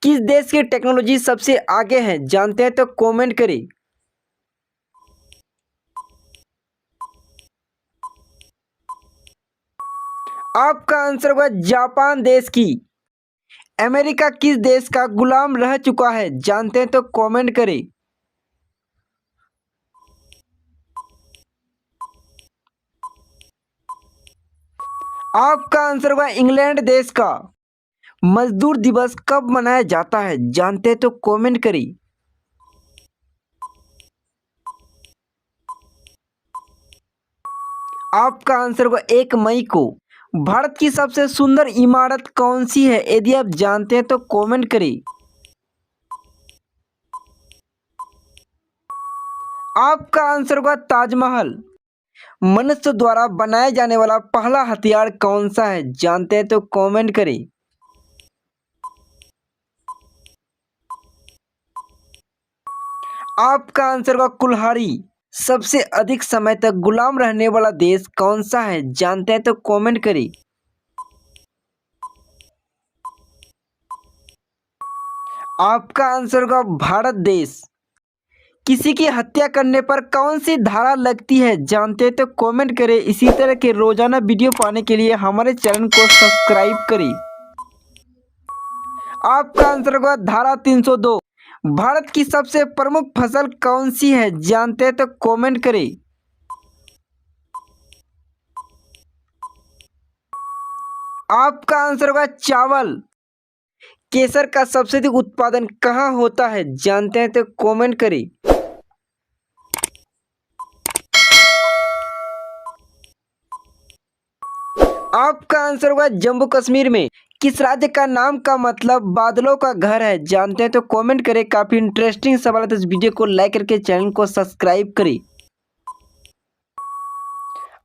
किस देश की टेक्नोलॉजी सबसे आगे है? जानते हैं तो कमेंट करें। आपका आंसर होगा जापान देश की। अमेरिका किस देश का गुलाम रह चुका है? जानते हैं तो कमेंट करें। आपका आंसर होगा इंग्लैंड देश का। मजदूर दिवस कब मनाया जाता है? जानते हैं तो कमेंट करें। आपका आंसर होगा 1 मई को। भारत की सबसे सुंदर इमारत कौन सी है? यदि आप जानते हैं तो कमेंट करें। आपका आंसर होगा ताजमहल। मनुष्य द्वारा बनाए जाने वाला पहला हथियार कौन सा है? जानते हैं तो कमेंट करें। आपका आंसर होगा कुल्हाड़ी। सबसे अधिक समय तक गुलाम रहने वाला देश कौन सा है? जानते हैं तो कमेंट करें। आपका आंसर होगा भारत देश। किसी की हत्या करने पर कौन सी धारा लगती है? जानते हैं तो कमेंट करें। इसी तरह के रोजाना वीडियो पाने के लिए हमारे चैनल को सब्सक्राइब करें। आपका आंसर होगा धारा 302। भारत की सबसे प्रमुख फसल कौन सी है? जानते हैं तो कमेंट करें। आपका आंसर होगा चावल। केसर का सबसे अधिक उत्पादन कहाँ होता है? जानते हैं तो कमेंट करें। आपका आंसर होगा जम्मू कश्मीर में। किस राज्य का नाम का मतलब बादलों का घर है? जानते हैं तो कमेंट करें। काफी इंटरेस्टिंग सवाल है तो इस वीडियो को लाइक करके चैनल को सब्सक्राइब करें।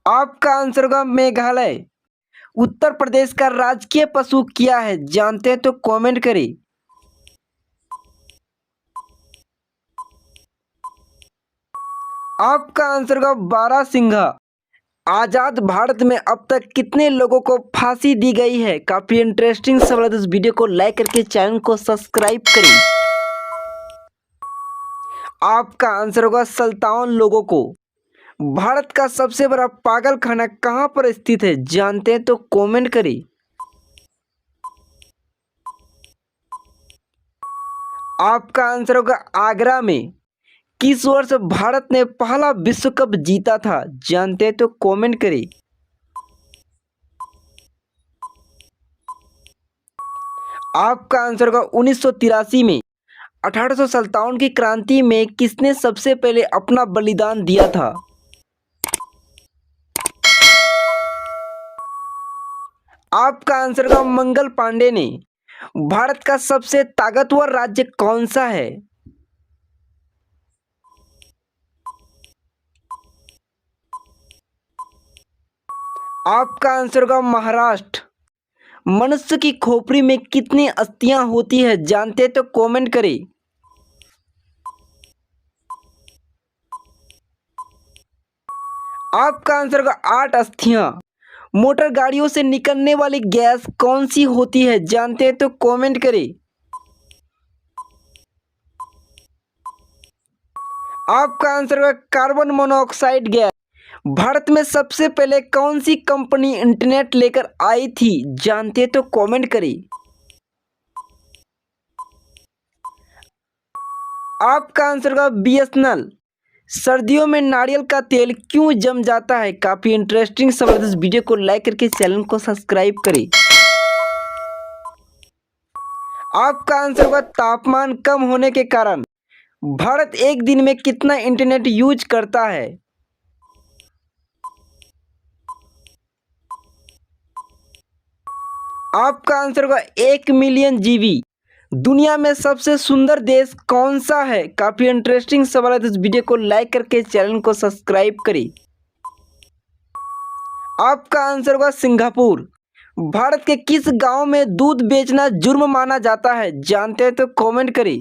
आपका आंसर होगा मेघालय। उत्तर प्रदेश का राजकीय पशु क्या है? जानते हैं तो कमेंट करें। आपका आंसर होगा बारहसिंघा। आजाद भारत में अब तक कितने लोगों को फांसी दी गई है? काफी इंटरेस्टिंग सवाल है तो इस वीडियो को लाइक करके चैनल को सब्सक्राइब करें। आपका आंसर होगा 57 लोगों को। भारत का सबसे बड़ा पागल खाना कहाँ पर स्थित है? जानते हैं तो कमेंट करें। आपका आंसर होगा आगरा में। किस वर्ष भारत ने पहला विश्व कप जीता था? जानते हैं तो कमेंट करें। आपका आंसर होगा 1983 में। 1857 की क्रांति में किसने सबसे पहले अपना बलिदान दिया था? आपका आंसर होगा मंगल पांडे ने। भारत का सबसे ताकतवर राज्य कौन सा है? आपका आंसर होगा महाराष्ट्र। मनुष्य की खोपड़ी में कितनी अस्थियां होती है? जानते हैं तो कमेंट करें। आपका आंसर होगा 8 अस्थियां। मोटर गाड़ियों से निकलने वाली गैस कौन सी होती है? जानते हैं तो कमेंट करें। आपका आंसर होगा कार्बन मोनोऑक्साइड गैस। भारत में सबसे पहले कौन सी कंपनी इंटरनेट लेकर आई थी? जानते हैं तो कमेंट करें। आपका आंसर होगा बीएसएनएल। सर्दियों में नारियल का तेल क्यों जम जाता है? काफी इंटरेस्टिंग सवाल है, इस वीडियो को लाइक करके चैनल को सब्सक्राइब करें। आपका आंसर होगा तापमान कम होने के कारण। भारत एक दिन में कितना इंटरनेट यूज करता है? आपका आंसर होगा 1 मिलियन जीबी। दुनिया में सबसे सुंदर देश कौन सा है? काफी इंटरेस्टिंग सवाल है तो इस वीडियो को लाइक करके चैनल को सब्सक्राइब करें। आपका आंसर होगा सिंगापुर। भारत के किस गांव में दूध बेचना जुर्म माना जाता है? जानते हैं तो कमेंट करें।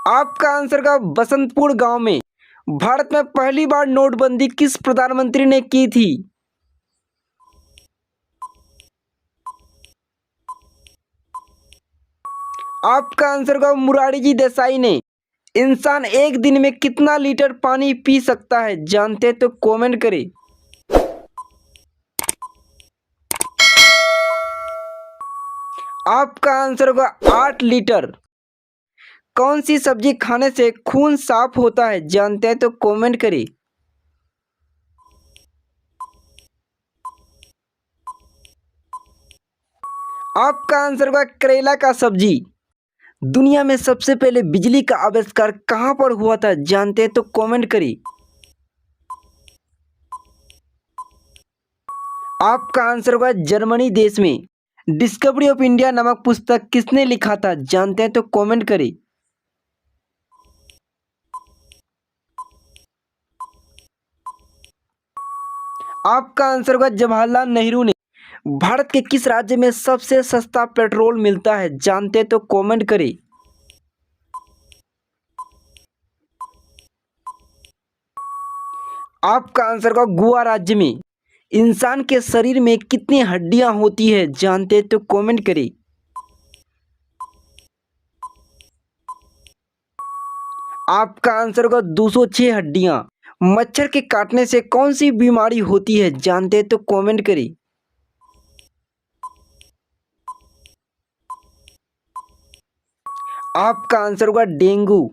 आपका आंसर होगा बसंतपुर गांव में। भारत में पहली बार नोटबंदी किस प्रधानमंत्री ने की थी? आपका आंसर होगा मुरारी जी देसाई ने। इंसान एक दिन में कितना लीटर पानी पी सकता है, जानते हैं तो कमेंट करें। आपका आंसर होगा 8 लीटर। कौन सी सब्जी खाने से खून साफ होता है, जानते हैं तो कमेंट करें। आपका आंसर होगा करेला का सब्जी। दुनिया में सबसे पहले बिजली का आविष्कार कहां पर हुआ था, जानते हैं तो कमेंट करिए। आपका आंसर होगा जर्मनी देश में। डिस्कवरी ऑफ इंडिया नामक पुस्तक किसने लिखा था, जानते हैं तो कमेंट करिए। आपका आंसर होगा जवाहरलाल नेहरू ने। भारत के किस राज्य में सबसे सस्ता पेट्रोल मिलता है, जानते हैं तो कमेंट करें। आपका आंसर होगा गोवा राज्य में। इंसान के शरीर में कितनी हड्डियां होती है, जानते हैं तो कमेंट करें। आपका आंसर होगा 206 हड्डियां। मच्छर के काटने से कौन सी बीमारी होती है, जानते हैं तो कमेंट करें। आपका आंसर होगा डेंगू।